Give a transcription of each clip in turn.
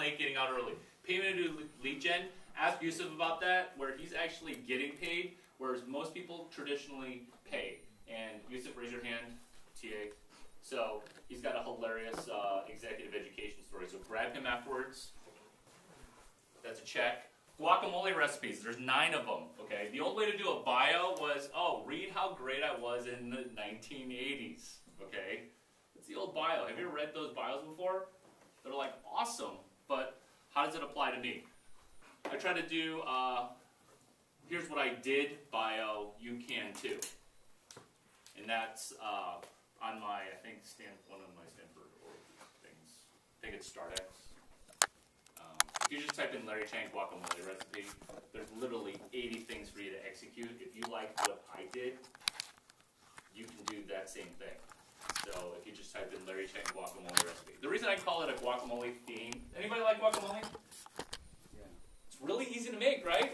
late, getting out early. Payment to do lead gen. Ask Yusuf about that, where he's actually getting paid, whereas most people traditionally pay. And Yusuf, raise your hand, TA. So he's got a hilarious executive education story. So grab him afterwards. That's a check. Guacamole recipes. There's 9 of them. Okay. The old way to do a bio was, oh, read how great I was in the 1980s. Okay. It's the old bio. Have you ever read those bios before? They're like awesome, but how does it apply to me? I try to do. Here's what I did bio. You can too. And that's on my, I think, one of my Stanford things. I think it's StartX. If you just type in Larry Chiang guacamole recipe, there's literally 80 things for you to execute. If you like what I did, you can do that same thing. So if you just type in Larry Chiang guacamole recipe. The reason I call it a guacamole theme, anybody like guacamole? Yeah. It's really easy to make, right?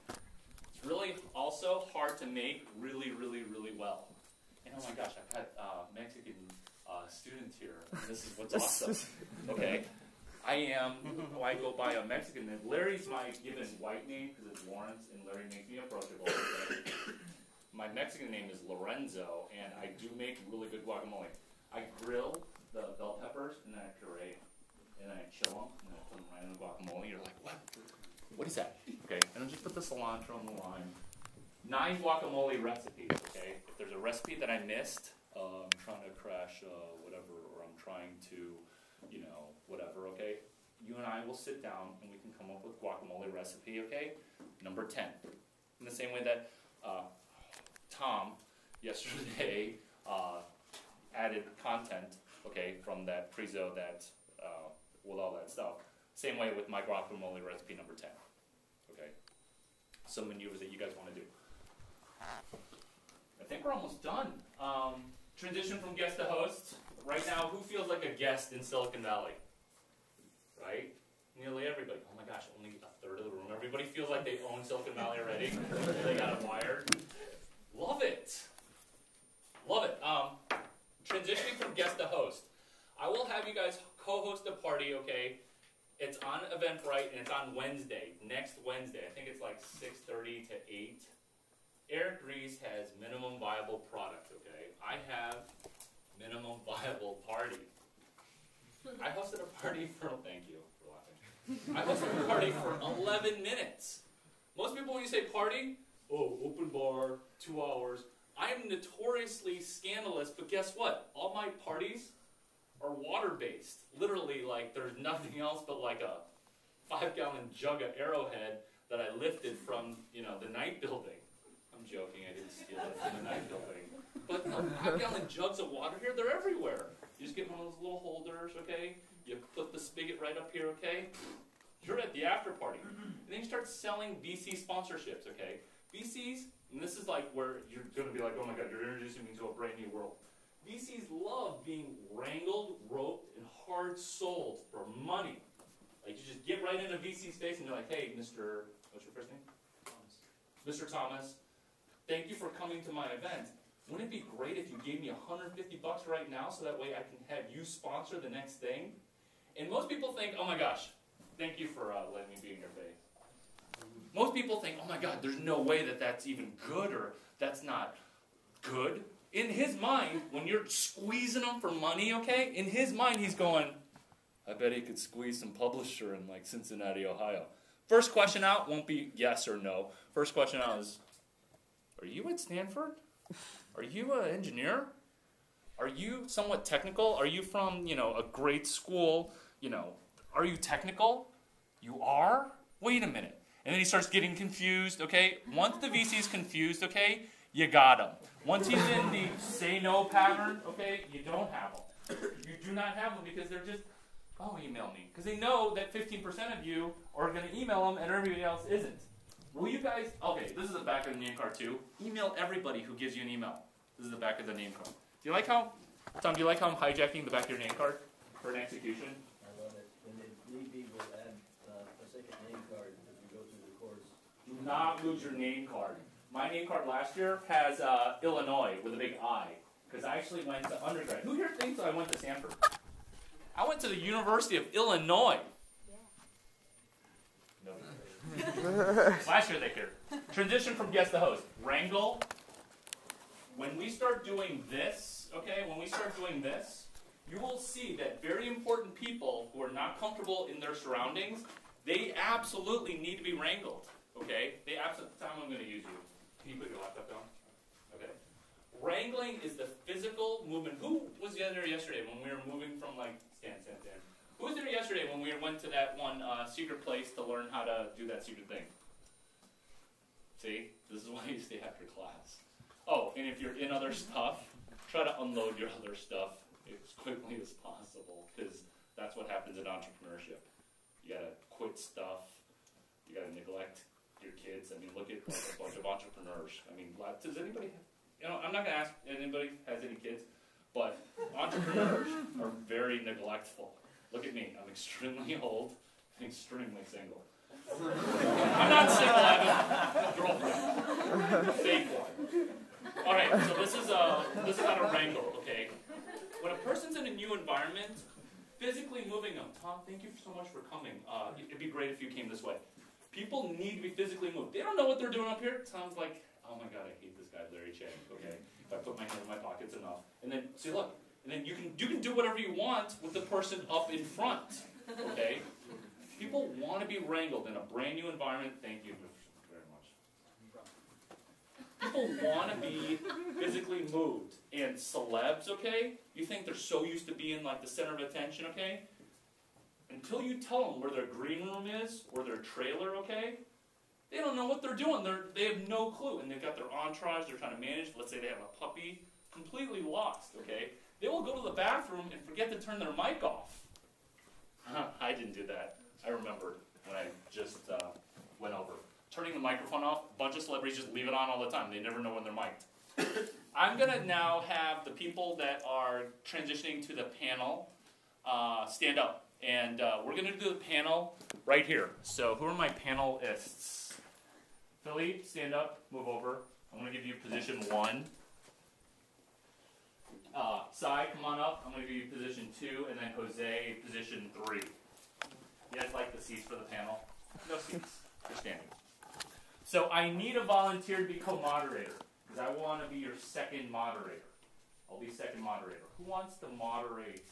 It's really also hard to make really, really, really well. And oh my gosh, I've had Mexican students here. And this is what's awesome. Okay. I go by a Mexican name. Larry's my given white name because it's Lawrence, and Larry makes me approachable. My Mexican name is Lorenzo, and I do make really good guacamole. I grill the bell peppers, and then I puree, and then I chill them, and then I put them right in the guacamole. You're like, what? What is that? Okay, and then just put the cilantro and the lime. 9 guacamole recipes, okay? If there's a recipe that I missed, I'm trying to crash whatever, or I'm trying to, whatever, okay? You and I will sit down and we can come up with guacamole recipe, okay? Number 10. In the same way that Tom yesterday added content, okay, from that prezo that with all that stuff. Same way with my guacamole recipe number 10, okay? Some maneuvers that you guys want to do. I think we're almost done. Transition from guest to host. Right now, who feels like a guest in Silicon Valley? Right? Nearly everybody. Oh my gosh, only a third of the room. Everybody feels like they own Silicon Valley already. They got it wired. Love it. Love it. Transitioning from guest to host. I will have you guys co-host a party, okay? It's on Eventbrite, and it's on Wednesday, next Wednesday. I think it's like 6:30 to 8. Eric Ries has minimum viable product, okay? I have minimum viable party. I hosted a party for, thank you for laughing. I hosted a party for 11 minutes. Most people, when you say party, oh, open bar, 2 hours. I am notoriously scandalous, but guess what? All my parties are water-based. Literally, like, there's nothing else but like a 5-gallon jug of Arrowhead that I lifted from, the night building. I'm joking, I didn't steal it from the night building. But no, 5-gallon jugs of water here, they're everywhere. You just get one of those little holders, okay? You put the spigot right up here, okay? You're at the after party. And then you start selling VC sponsorships, okay? VCs, and this is like where you're going to be like, oh my God, you're introducing me to a brand new world. VCs love being wrangled, roped, and hard sold for money. Like, you just get right into VC's face and you're like, hey, Mr. What's your first name? Thomas. Mr. Thomas, thank you for coming to my event. Wouldn't it be great if you gave me $150 right now so that way I can have you sponsor the next thing? And most people think, oh my gosh, thank you for letting me be in your face. Most people think, oh my God, there's no way that that's even good or that's not good. In his mind, when you're squeezing him for money, okay, in his mind he's going, I bet he could squeeze some publisher in like Cincinnati, Ohio. First question out won't be yes or no. First question out is, are you at Stanford? Are you an engineer? Are you somewhat technical? Are you from, a great school? Are you technical? You are? Wait a minute. And then he starts getting confused, okay? Once the VC is confused, okay, you got him. Once he's in the say no pattern, okay, you don't have him. You do not have them because they're just, oh, email me. Because they know that 15% of you are going to email them and everybody else isn't. Will you guys, okay, this is the back of the name card too. Email everybody who gives you an email. This is the back of the name card. Do you like how, Tom, do you like how I'm hijacking the back of your name card for an execution? I love it. And if need be, we'll add a second name card as we go through the course. Do not lose your name card. My name card last year has Illinois with a big I, because I actually went to undergrad. Who here thinks I went to Stanford? I went to the University of Illinois. Last year they cared. Transition from guest to host. Wrangle. When we start doing this, okay, you will see that very important people who are not comfortable in their surroundings, they absolutely need to be wrangled, okay? They absolutely, Tom, I'm going to use you. Can you put your laptop down? Okay. Wrangling is the physical movement. Who was there yesterday when we were moving from, like, stand. Who was there yesterday when we went to that one secret place to learn how to do that secret thing? See? This is why you stay after class. Oh, and if you're in other stuff, try to unload your other stuff as quickly as possible, because that's what happens in entrepreneurship. You gotta quit stuff. You gotta neglect your kids. I mean, look at like a bunch of entrepreneurs. I mean, does anybody? I'm not gonna ask if anybody has any kids, but entrepreneurs are very neglectful. Look at me. I'm extremely old and extremely single. I'm not single. I have a girlfriend, fake one. All right. So this is how to wrangle. Okay. When a person's in a new environment, physically moving them. Tom, thank you so much for coming. It'd be great if you came this way. People need to be physically moved. They don't know what they're doing up here. It sounds like, oh my God, I hate this guy, Larry Chiang. Okay. If I put my hand in my pockets enough, and then see, look. And then you can do whatever you want with the person up in front, okay? People want to be wrangled in a brand new environment. Thank you very much. People want to be physically moved. And celebs, okay? You think they're so used to being like the center of attention, okay? Until you tell them where their green room is or their trailer, okay? They don't know what they're doing. They have no clue. And they've got their entourage they're trying to manage. Let's say they have a puppy. Completely lost, okay? They will go to the bathroom and forget to turn their mic off. I didn't do that. I remembered when I just went over. Turning the microphone off, a bunch of celebrities just leave it on all the time. They never know when they're mic'd. I'm going to now have the people that are transitioning to the panel stand up. And we're going to do the panel right here. So who are my panelists? Philippe, stand up, move over. I'm going to give you position 1. Sai, come on up. I'm going to give you position 2, and then Jose, position 3. You guys like the seats for the panel? No seats. You're standing. So I need a volunteer to be co-moderator, because I want to be your second moderator. I'll be second moderator. Who wants to moderate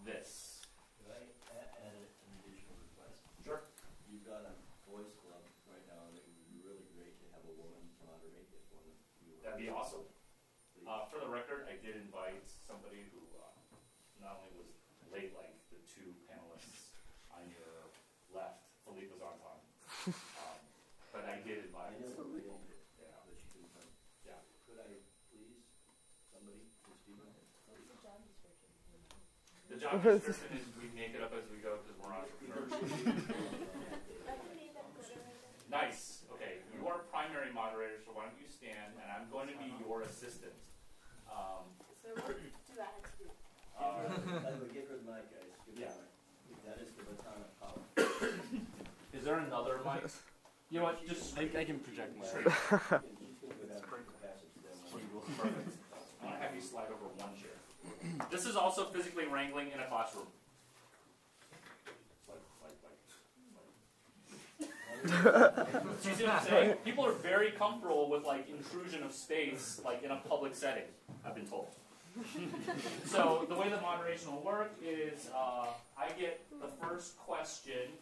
this? Could I add an additional request? Sure. You've got a boys club right now, and it would be really great to have a woman moderate if one of you. That'd be awesome. For the record, I did invite somebody who not only was late like the 2 panelists on your left, Felipe was on time, but I did invite somebody. Yeah, but she couldn't come. Yeah. Could I please, somebody, please do that? The job description is we make it up as we go because we're entrepreneurs. Nice. Okay, you are primary moderator, so why don't you stand, and I'm going to be your assistant. So what do I have to do? By the way, give her the mic, guys. Give her the mic. That is the baton of power. Is there another mic? You know what? Just I can project my. She's going to go down the passage then. Perfect. I'm going to have you slide over 1 chair. This is also physically wrangling in a classroom. So you see what I'm saying? People are very comfortable with like intrusion of space, like in a public setting, I've been told. So the way the moderation will work is I get the first question,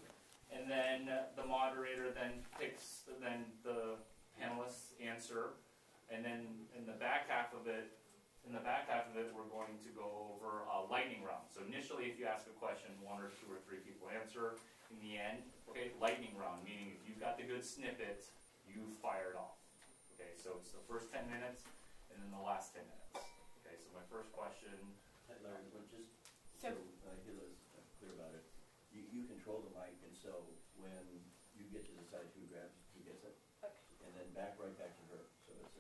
and then the moderator then picks the panelists' answer, and then in the back half of it, we're going to go over a lightning round. So initially, if you ask a question, 1 or 2 or 3 people answer. In the end, okay, lightning round, meaning if you've got the good snippet, you fire it off. Okay, so it's the first 10 minutes and then the last 10 minutes. Okay, so my first question. Larry, just so Hilla's clear about it, you control the mic, and so when you get to decide who gets it, Okay. and then right back to her. So it's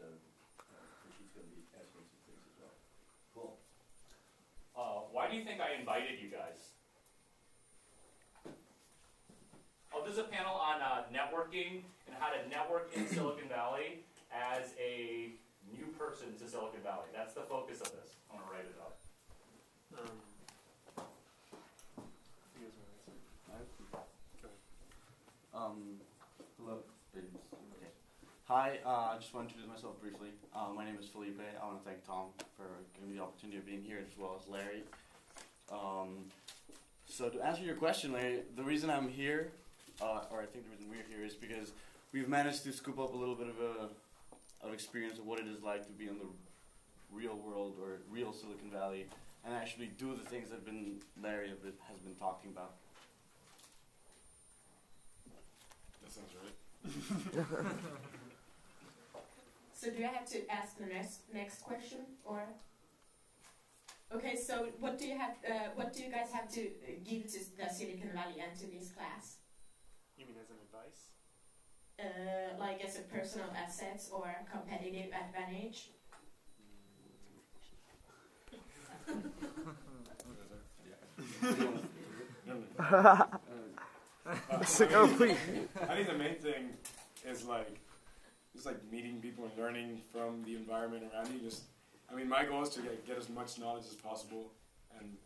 she's going to be asking some things as well. Cool. Why do you think I invited you guys? This is a panel on networking and how to network in Silicon Valley as a new person to Silicon Valley. That's the focus of this. I'm going to write it up. Hello. Hi, I just want to introduce myself briefly. My name is Felipe. I want to thank Tom for giving me the opportunity of being here, as well as Larry. So to answer your question, Larry, the reason I'm here, or I think the reason we're here, is because we've managed to scoop up a little bit of experience of what it is like to be in the real world or real Silicon Valley, and actually do the things that Larry has been talking about. That sounds right. So do I have to ask the next question, or? Okay, so what do you guys have to give to the Silicon Valley and to this class? You mean as an advice? Like as a personal assets or competitive advantage? Please. I think the main thing is just meeting people and learning from the environment around you. My goal is to get as much knowledge as possible and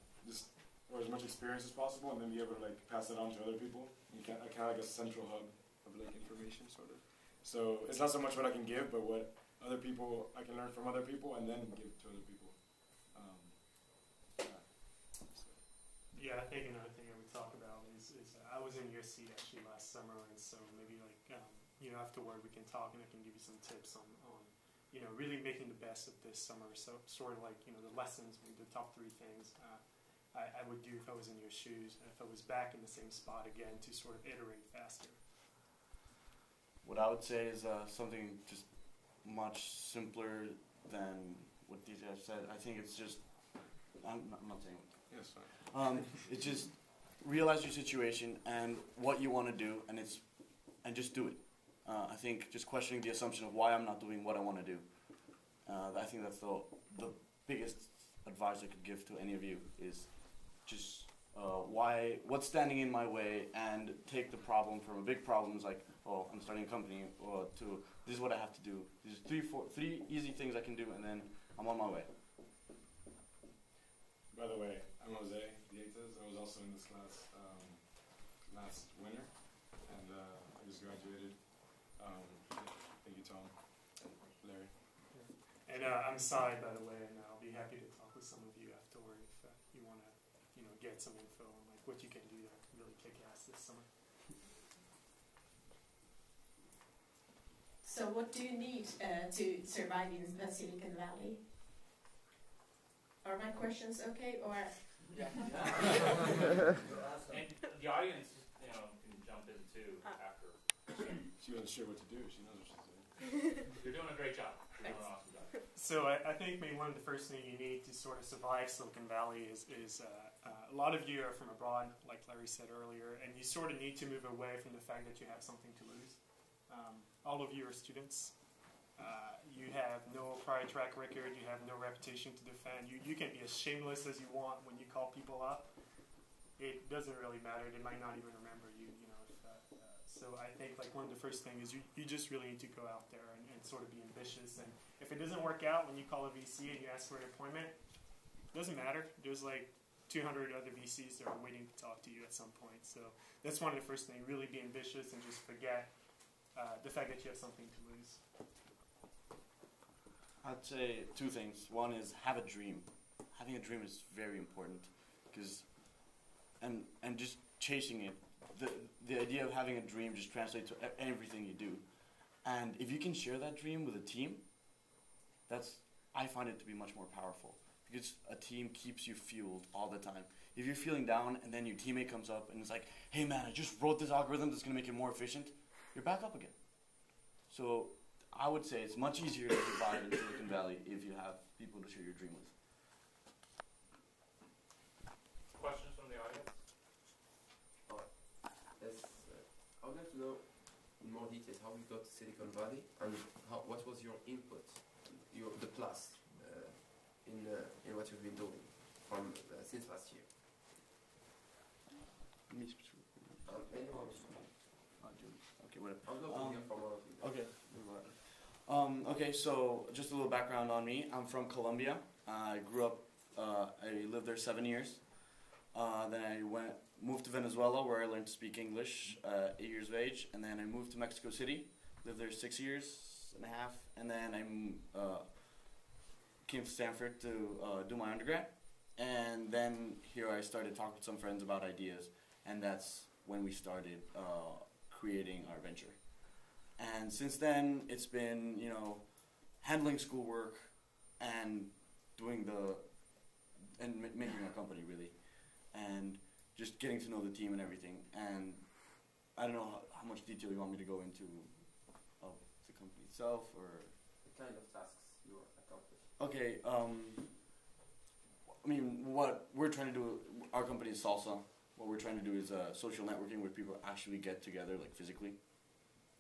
or as much experience as possible, and then be able to pass it on to other people. And kind of like a central hub of information, sort of. So it's not so much what I can give, but what I can learn from other people, and then give to other people. Yeah, I think another thing I would talk about is I was in your seat actually last summer, and so maybe afterward we can talk and I can give you some tips on really making the best of this summer. So sort of the lessons, maybe the top 3 things I would do if I was in your shoes, if I was back in the same spot again, to sort of iterate faster. What I would say is something just much simpler than what these guys said. I think it's just, I'm not saying it. Yes, fine. It's just realize your situation and what you want to do, and just do it. I think just questioning the assumption of why I'm not doing what I want to do. I think that's the biggest advice I could give to any of you is just what's standing in my way, and take the problem from a big problem is I'm starting a company, to this is what I have to do. These are 3 easy things I can do, and then I'm on my way. By the way, I'm Vieitez. I was also in this class last winter, and I just graduated. Thank you, Tom and Larry. And I'm Sai, by the way, and I'll be happy to talk with some of you afterward if you want to, get some info on what you can do to really kick ass this summer. So what do you need to survive in the Silicon Valley? Are my questions okay, or? Yeah. And the audience, can jump in too after. She wasn't sure what to do. She knows what she's doing. You're doing a great job. You're doing an awesome job. So I think maybe one of the first things you need to sort of survive Silicon Valley is a lot of you are from abroad, like Larry said earlier, and you sort of need to move away from the fact that you have something to lose. All of you are students. You have no prior track record. You have no reputation to defend. You can be as shameless as you want when you call people up. It doesn't really matter. They might not even remember you. So I think one of the first things is you just really need to go out there and sort of be ambitious. And if it doesn't work out when you call a VC and you ask for an appointment, it doesn't matter. There's 200 other VCs that are waiting to talk to you at some point. So that's one of the first things. Really be ambitious and just forget the fact that you have something to lose. I'd say 2 things. One is have a dream. Having a dream is very important, and just chasing it. The idea of having a dream just translates to everything you do. And if you can share that dream with a team, I find it to be much more powerful, because a team keeps you fueled all the time. If you're feeling down and then your teammate comes up and is like, hey man, I just wrote this algorithm that's going to make it more efficient, you're back up again. So I would say it's much easier to survive in Silicon Valley if you have people to share your dream with. Questions from the audience? Yes, I would like to know in more details how you got to Silicon Valley, and what was your input, the plus in what you've been doing since last year. Anyone? Okay, whatever. I would love to hear from all of you. Okay. Okay, so just a little background on me. I'm from Colombia. I grew up, I lived there 7 years. Then I moved to Venezuela, where I learned to speak English 8 years of age. And then I moved to Mexico City, lived there 6 years and a half, and then I came to Stanford to do my undergrad, and then here I started talking with some friends about ideas, and that's when we started creating our venture. And since then, it's been, you know, handling schoolwork and doing making a company, really, and just getting to know the team and everything. And I don't know how much detail you want me to go into of the company itself, or... What kind of tasks you accomplish? Okay, I mean, what we're trying to do, our company is Salsa. What we're trying to do is social networking where people actually get together, like physically,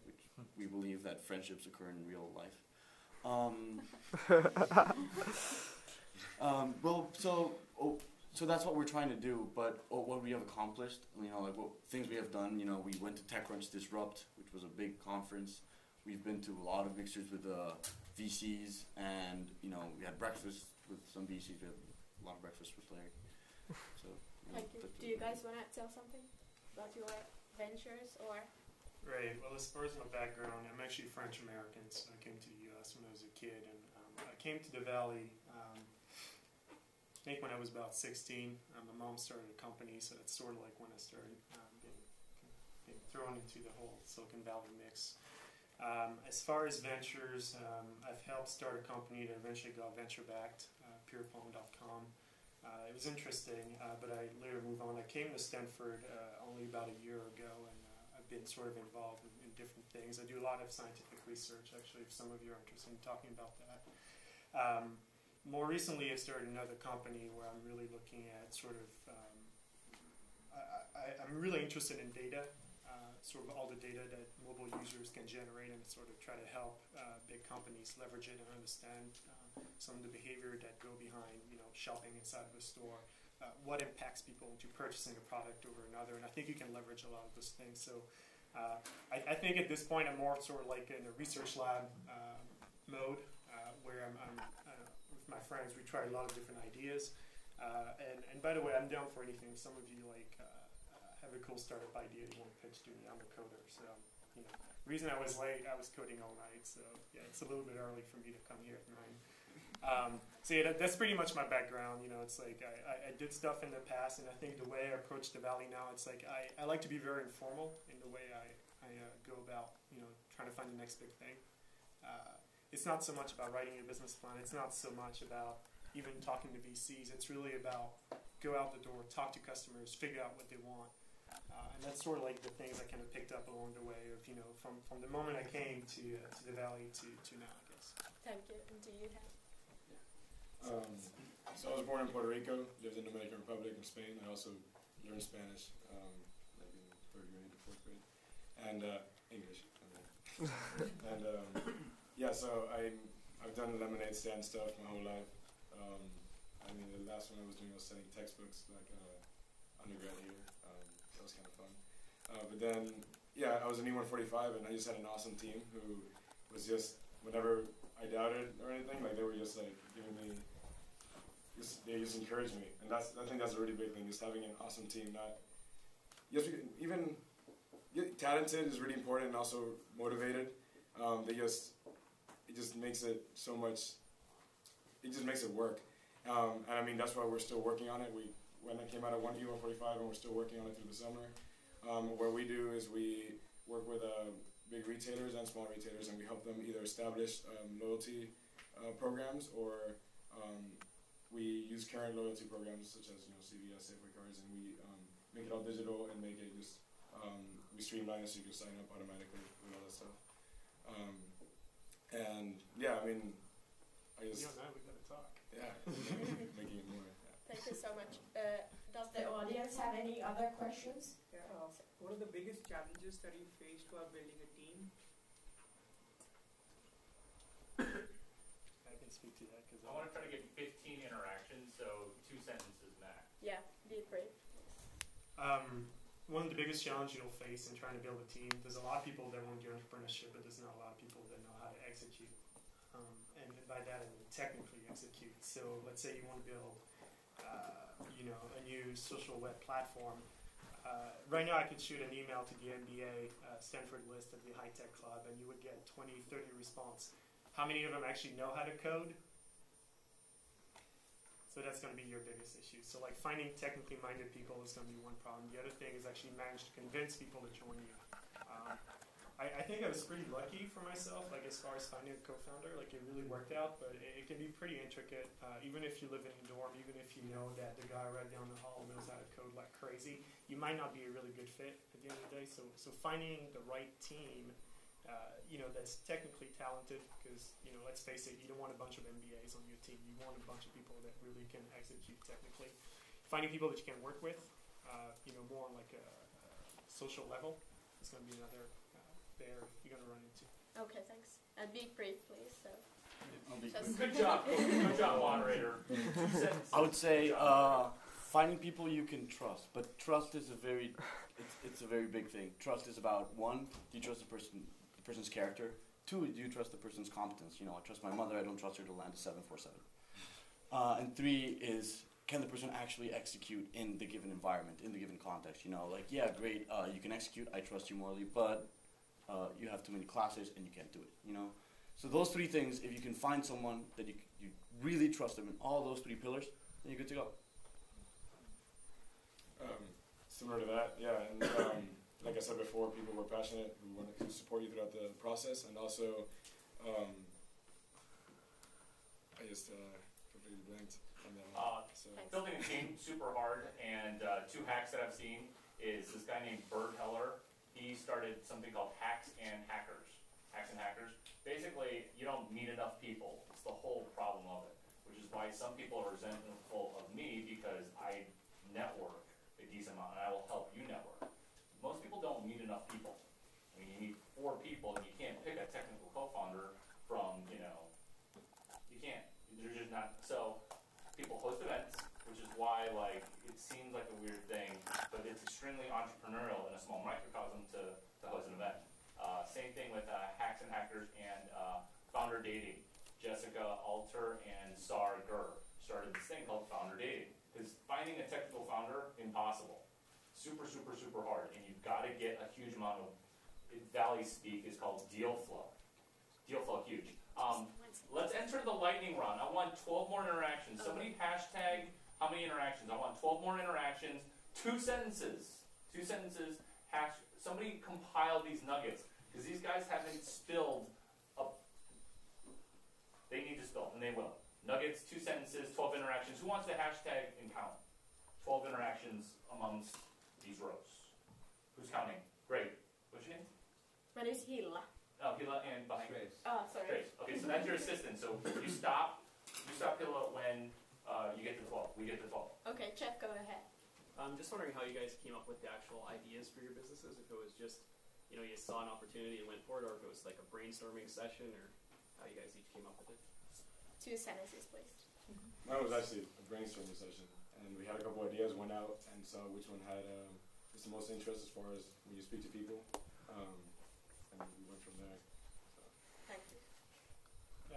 which we believe that friendships occur in real life. So that's what we're trying to do, but what we have accomplished, you know, like what things we have done, you know, we went to TechCrunch Disrupt, which was a big conference. We've been to a lot of mixers with VCs, and, you know, we had breakfast with some VCs. We had a lot of breakfast with Larry. So, Thank you. Do you guys want to tell something about your ventures, or? Right. Well, as far as my background, I'm actually French American, so I came to the U.S. when I was a kid, and I came to the Valley. I think when I was about 16, my mom started a company, so that's sort of like when I started being thrown into the whole Silicon Valley mix. As far as ventures, I've helped start a company that eventually got venture-backed, purephone.com. It was interesting, but I later moved on. I came to Stanford only about a year ago, and I've been sort of involved in different things. I do a lot of scientific research, actually, if some of you are interested in talking about that. More recently, I've started another company where I'm really looking at sort of, I'm really interested in data, sort of all the data that mobile users can generate, and sort of try to help big companies leverage it and understand some of the behavior that go behind, you know, shopping inside of a store, what impacts people into purchasing a product over another, and I think you can leverage a lot of those things. So I think at this point I'm more sort of like in a research lab mode, where I'm with my friends, we try a lot of different ideas, and by the way, I'm down for anything. Some of you like have a cool startup idea you want to pitch to me. I'm a coder, so you know. The reason I was late, I was coding all night, so yeah, it's a little bit early for me to come here at 9. So yeah, that's pretty much my background. You know, it's like I did stuff in the past, and I think the way I approach the Valley now, it's like I like to be very informal in the way I go about, you know, trying to find the next big thing. It's not so much about writing a business plan. It's not so much about even talking to VCs. It's really about go out the door, talk to customers, figure out what they want. And that's sort of like the things I kind of picked up along the way of, you know, from the moment I came to the Valley to now, I guess. Thank you. And do you have? So I was born in Puerto Rico, lived in the Dominican Republic and Spain. I also learned Spanish, like in 3rd grade to 4th grade, and English. And yeah, so I've done lemonade stand stuff my whole life. I mean, the last one I was doing was selling textbooks, like undergrad here. That was kind of fun. But then, yeah, I was an E145, and I just had an awesome team who was just, whenever I doubted or anything, like they were just like giving me, they just encouraged me, and I think that's a really big thing, just having an awesome team. Not just even talented is really important, and also motivated. It just makes it so much. It just makes it work, and I mean that's why we're still working on it. When I came out of E145, and we're still working on it through the summer. What we do is we work with big retailers and small retailers, and we help them either establish loyalty programs, or we use current loyalty programs such as, you know, CVS, Safeway cards, and we make it all digital and make it just we streamline it so you can sign up automatically and all that stuff. And yeah, I mean, I just You and I, we gotta talk. yeah, making it more. Yeah. Thank you so much. Does the audience have any other questions? Yeah. What are the biggest challenges that you faced while building a team? I can speak to that because I want to try to get 15 interactions, so 2 sentences max. Yeah, be brave. One of the biggest challenges you'll face in trying to build a team, there's a lot of people that want to do entrepreneurship, but there's not a lot of people that know how to execute. And by that I mean technically execute. So let's say you want to build, you know, a new social web platform. right now I could shoot an email to the MBA Stanford list of the high tech club, and you would get 20, 30 response. How many of them actually know how to code? So that's going to be your biggest issue. So like finding technically minded people is going to be one problem. The other thing is actually manage to convince people to join you. I think I was pretty lucky for myself, like as far as finding a co-founder, like it really worked out, but it can be pretty intricate. Even if you live in a dorm, even if you know that the guy right down the hall knows how to code like crazy, you might not be a really good fit at the end of the day. So finding the right team, that's technically talented, because, let's face it, you don't want a bunch of MBAs on your team. You want a bunch of people that really can execute technically. Finding people that you can work with, more on like a social level, is going to be another barrier you're going to run into. Okay, thanks. Be brief, please. So. Good job. Good job, moderator. I would say finding people you can trust, but trust is a very big thing. Trust is about, one, do you trust the person's character? Two, do you trust the person's competence? I trust my mother. I don't trust her to land a 747. And three is, can the person actually execute in the given environment, in the given context? Yeah, great, you can execute. I trust you morally, but you have too many classes and you can't do it. So those three things, if you can find someone that you really trust them in all those three pillars, then you're good to go. Similar to that, yeah, and like I said before, people who are passionate, who want to support you throughout the process, and also, I just completely blanked on that one. Building a team, super hard, and two hacks that I've seen is this guy named Bert Heller. He started something called Hacks and Hackers. Basically, you don't meet enough people. It's the whole problem of it, which is why some people are resentful of me, because I network a decent amount, and I will help you network. Most people don't meet enough people. I mean, you need 4 people, and you can't pick a technical co-founder from, you can't. They're just not. So people host events, which is why, it seems like a weird thing, but it's extremely entrepreneurial in a small microcosm to host an event. Same thing with Hacks and Hackers and Founder Dating. Jessica Alter and Sar Gur started this thing called Founder Dating. Because finding a technical founder, impossible. Super, super, super hard. And you've got to get a huge amount of, Valley speak is called deal flow. Deal flow, huge. Let's enter the lightning round. I want 12 more interactions. Somebody hashtag how many interactions. I want 12 more interactions. 2 sentences. 2 sentences. Somebody compile these nuggets. Because these guys haven't spilled up. They need to spill, and they will. Nuggets, 2 sentences, 12 interactions. Who wants to hashtag and count? 12 interactions amongst these rows. Who's counting? Great. What's your name? My name is Hilla. Oh, Hilla and Bohy. Oh, sorry. Great. Okay, so that's your assistant. So you stop Hilla when you get to 12. We get to 12. Okay, Jeff, go ahead. I'm just wondering how you guys came up with the actual ideas for your businesses. If it was just, you saw an opportunity and went for it, or if it was like a brainstorming session, or how you guys each came up with it. 2 sentences, please. Mine was actually a brainstorming session, and we had a couple ideas, went out and saw which one had just the most interest as far as when you speak to people, and we went from there. So. Thank you.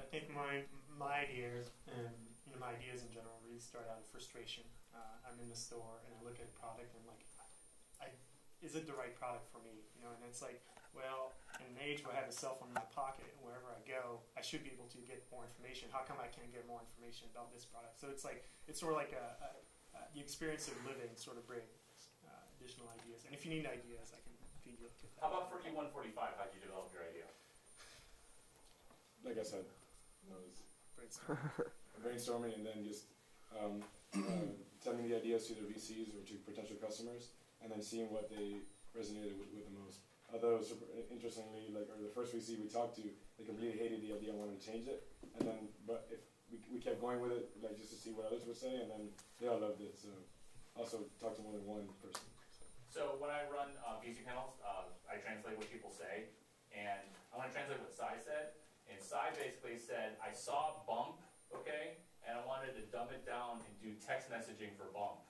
I think my ideas, and my ideas in general, really start out of frustration. I'm in the store and I look at a product and is it the right product for me? And it's like, well, in an age where I have a cell phone in my pocket, and wherever I go, I should be able to get more information. How come I can't get more information about this product? So it's sort of like the experience of living sort of brings additional ideas. And if you need ideas, I can feed you up to that. How about for E145? How'd you develop your idea? Like I said, it was brainstorming and then just sending the ideas to the VCs or to potential customers, and then seeing what they resonated with the most. Although, interestingly, the first VC we talked to, they completely hated the idea and wanted to change it. And then, but if we kept going with it, just to see what others would say, and then they all loved it. So, also talk to more than one person. So when I run VC panels, I translate what people say, and I want to translate what Sai said. And Sai basically said, I saw bump, okay, and I wanted to dumb it down and do text messaging for bump.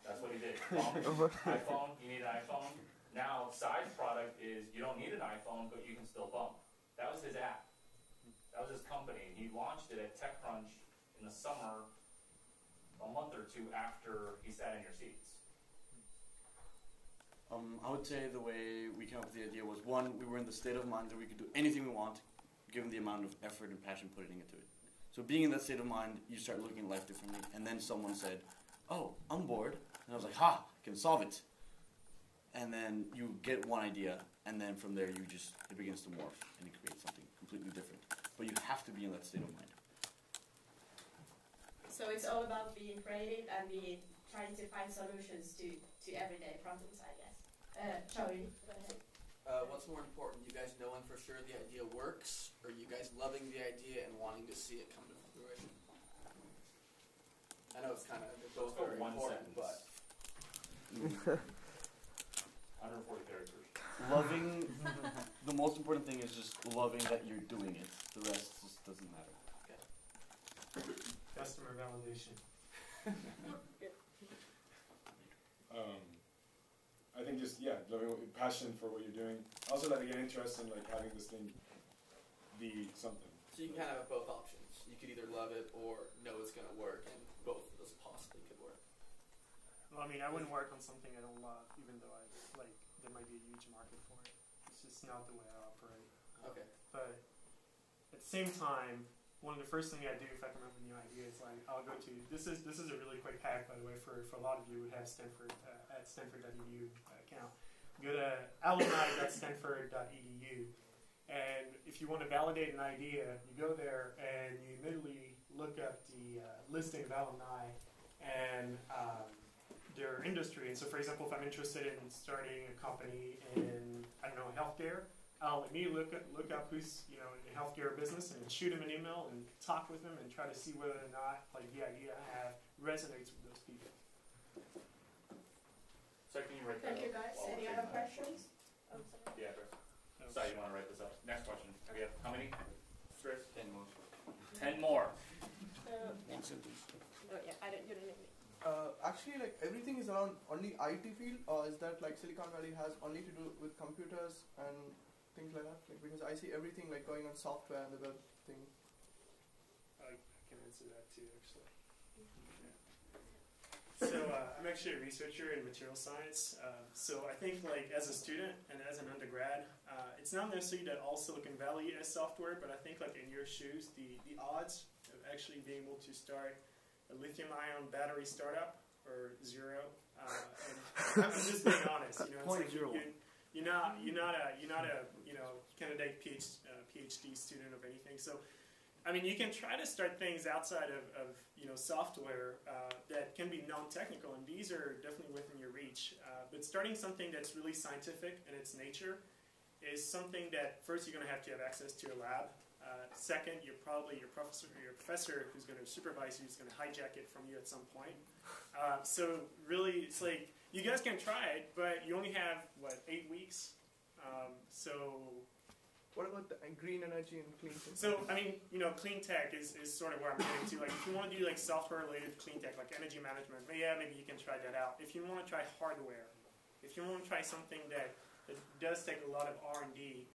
That's what he did. Bump, iPhone, you need an iPhone. Now, Sai's product is you don't need an iPhone, but you can still bump. That was his app. That was his company. He launched it at TechCrunch in the summer, a month or 2 after he sat in your seats. I would say the way we came up with the idea was, one, we were in the state of mind that we could do anything we want, given the amount of effort and passion putting into it. So being in that state of mind, you start looking at life differently. And then someone said, oh, I'm bored. And I was like, ha, I can solve it. And then you get one idea, and then from there it begins to morph, and you create something completely different. But you have to be in that state of mind. So it's all about being creative and trying to find solutions to everyday problems, I guess. Charlie, go ahead. What's more important, you guys knowing for sure the idea works, or you guys loving the idea and wanting to see it come to fruition? I know it's kind of both very important, but 140 characters. Loving, the most important thing is just loving that you're doing it. The rest just doesn't matter. Customer validation. I think just, yeah, loving passion for what you're doing. Also, like, again, interest in, like, having this thing be something. So you can kind of have both options. You could either love it or know it's going to work, and both of those possibly could work. Well, I mean, I wouldn't work on something I don't love, even though there might be a huge market for it. It's just not the way I operate. Okay. But at the same time, one of the first things I do if I come up with a new idea is I'll go to this is a really quick hack, by the way, for a lot of you who have Stanford at Stanford.edu account. Go to alumni.stanford.edu, and if you want to validate an idea, you go there and you immediately look up the listing of alumni and their industry. And so, for example, if I'm interested in starting a company in, I don't know, healthcare, I'll immediately look up who's in the healthcare business and shoot him an email and talk with them and try to see whether or not the idea I have resonates with those people. So can you write that Thank you, up guys. while Any we're other doing that? questions? Oh, sorry. Yeah, Chris. Sorry, you want to write this up. Next question. We have how many? Chris? 10 more. 10 more. One sentence. Oh yeah, I didn't name it. Actually, everything is around only IT field, or is that Silicon Valley has only to do with computers and things like that? Because I see everything going on software and the web thing. I can answer that too, actually. So I'm actually a researcher in material science. So I think as a student and as an undergrad, it's not necessarily that all Silicon Valley is software, but I think in your shoes, the odds of actually being able to start a lithium-ion battery startup are zero. And I'm just being honest. You're not a candidate PhD student of anything. So I mean, you can try to start things outside of software that can be non-technical, and these are definitely within your reach. But starting something that's really scientific in its nature is something that first you're going to have access to a lab. Second, you're probably your professor who's going to supervise you is going to hijack it from you at some point. So really, it's you guys can try it, but you only have 8 weeks. So. What about the green energy and clean tech? So, I mean, clean tech is sort of where I'm getting to. If you want to do software-related clean tech, like energy management, maybe you can try that out. If you want to try hardware, if you want to try something that does take a lot of R&D,